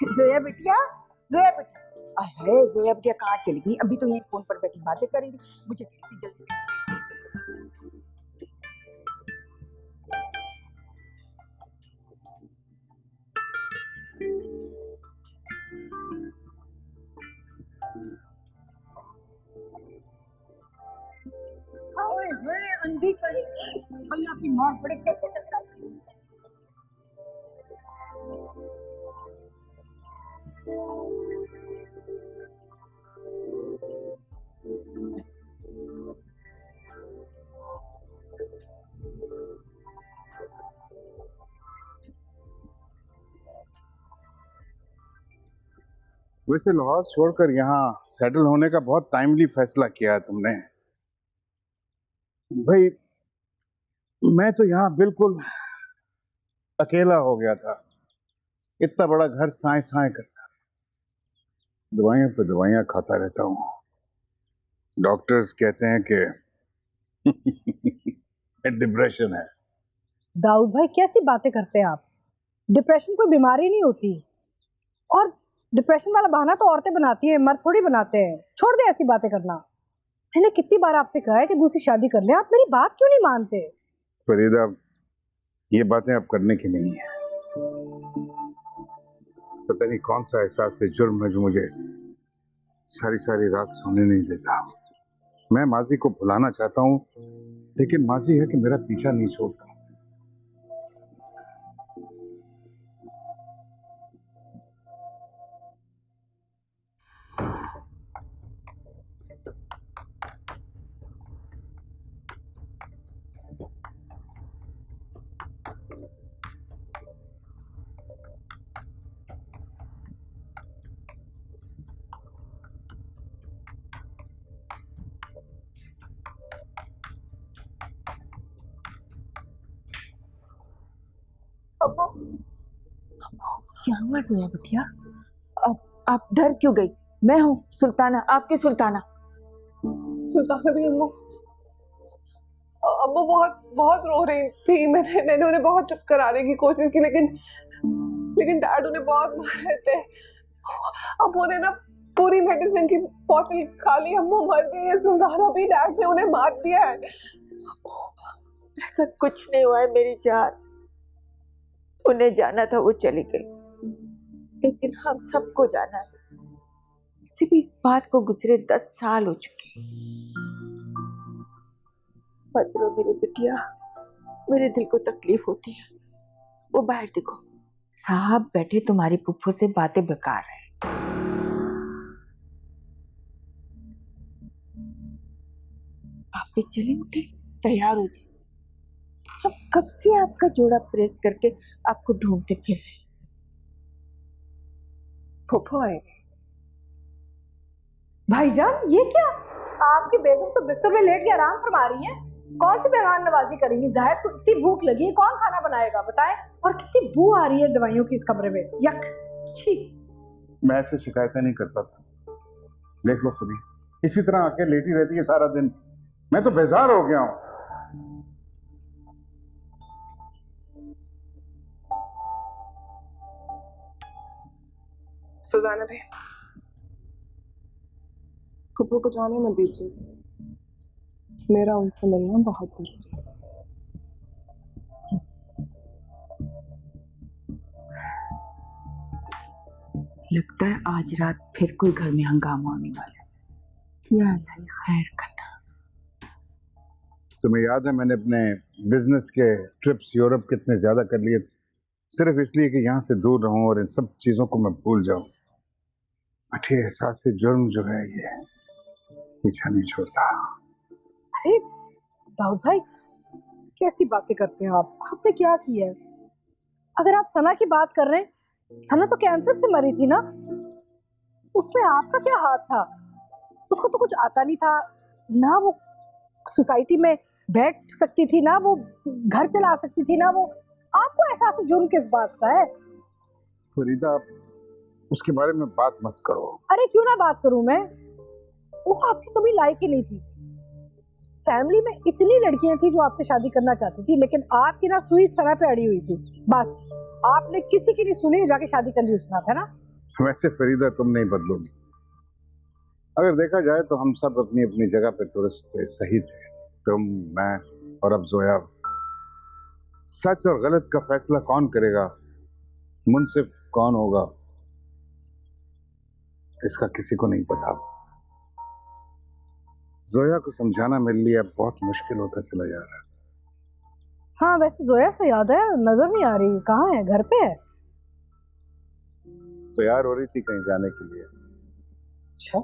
जोया बिटिया, जोया बिटिया, अरे जोया बिटिया कहाँ चली गई? अभी तो यही फोन पर बैठी बातें कर रही थी, मुझे कह रही थी जल्दी से। अंधी पड़ी, अल्लाह की मार पड़े कैसे चलता। वैसे लाहौर छोड़कर यहाँ सेटल होने का बहुत टाइमली फैसला किया है तुमने। भाई मैं तो यहाँ बिल्कुल अकेला हो गया था। इतना बड़ा घर साए साए करता, दवाइयाँ पे दवाइयाँ खाता रहता हूँ। डॉक्टर्स कहते हैं कि डिप्रेशन है। दाऊद भाई कैसी बातें करते हैं आप? डिप्रेशन कोई बीमारी नहीं होती, और डिप्रेशन वाला बहाना तो औरतें बनाती हैं, मर्द थोड़ी बनाते हैं। छोड़ दे ऐसी बातें करना। मैंने कितनी बार आपसे कहा है कि दूसरी शादी कर ले, आप मेरी बात क्यों नहीं मानते? फरीदा, ये बातें अब करने की नहीं है। पता नहीं कौन सा एहसास है, जुर्म है जो मुझे सारी सारी रात सोने नहीं देता। मैं माजी को भुलाना चाहता हूँ, लेकिन माजी है कि मेरा पीछा नहीं छोड़ता। अम्मो, क्या हुआ जोया बिटिया? आप डर क्यों गई? मैं हूँ सुल्ताना, आपकी सुल्ताना। सुल्ताना भी अम्मू, अम्मू बहुत बहुत रो रही थी। मैंने उन्हें बहुत चुप कराने की कोशिश की, लेकिन डैड उन्हें बहुत मार रहे थे। अब उन्हें ना पूरी मेडिसिन की बोतल खा ली, अम्मू मर गई है। सुल्ताना भी, डैड ने उन्हें मार दिया है। ऐसा कुछ नहीं हुआ है मेरी जान। उन्हें जाना था, वो चली गई, लेकिन हम सबको जाना है। इसे भी इस बात को गुजरे 10 साल हो चुके। मत रो मेरी बिटिया, मेरे दिल को तकलीफ होती है। वो बाहर देखो, साहब बैठे तुम्हारी पुप्पो से बातें बेकार है। आप भी चले उठे, तैयार हो जाए। हम कब से आपका जोड़ा प्रेस करके आपको ढूंढते फिर रहे। फूफो आएगी। भाईजान ये क्या? आपकी बेगम तो बिस्तर में लेट के आराम फरमा रही है। कौन सी मेहमान नवाजी करेंगी? जाहिद को इतनी भूख लगी है, कौन खाना बनाएगा बताएं? और कितनी बू आ रही है दवाइयों की इस कमरे में, यक छी। मैं ऐसे शिकायतें नहीं करता था, देख लो खुद ही इसी तरह आके लेटी रहती है सारा दिन। मैं तो बेजार हो गया हूँ। सुल्ताना भी, फूफो को जाने मत दीजिए, मेरा उनसे मिलना बहुत जरूरी है। लगता है आज रात फिर कोई घर में हंगामा होने वाला है। या अल्लाह खैर करना। तुम्हें याद है मैंने अपने बिजनेस के ट्रिप्स यूरोप कितने ज्यादा कर लिए थे, सिर्फ इसलिए कि यहाँ से दूर रहूं और इन सब चीजों को मैं भूल जाऊं। बट ये एहसास से जुर्म जो है ये पीछा नहीं छोड़ता। अरे दाऊद भाई कैसी बातें करते हैं आप? आपने क्या किया है? अगर आप सना की बात कर रहे हैं, सना तो कैंसर से मरी थी ना, उसमें आपका क्या हाथ था? उसको तो कुछ आता नहीं था ना, वो सोसाइटी में बैठ सकती थी ना, वो घर चला सकती थी ना, वो आपको एहसास जुर्म किस बात का है? फरीदा, उसके बारे में बात मत करो। अरे क्यों ना बात करूं मैं? वो आपकी कभी लायक ही नहीं थी। फैमिली में इतनी लड़कियां थी जो आपसे शादी करना चाहती थी, लेकिन आपकी ना सुई सना पे अड़ी हुई थी। बस आपने किसी की नहीं सुनी, जाके शादी कर ली उसके साथ, है ना? वैसे फरीदा तुम नहीं बदलोगी। अगर देखा जाए तो हम सब अपनी अपनी जगह पे दुरुस्त थे, सही थे। तुम, मैं और अब जोया। सच और गलत का फैसला कौन करेगा, मुंसिफ कौन होगा, इसका किसी को नहीं पता। जोया को समझाना मेरे लिए अब बहुत मुश्किल होता चला जा रहा है। हाँ वैसे जोया से याद है, नजर नहीं आ रही, कहाँ है? घर पे है? तैयार हो रही थी कहीं जाने के लिए। अच्छा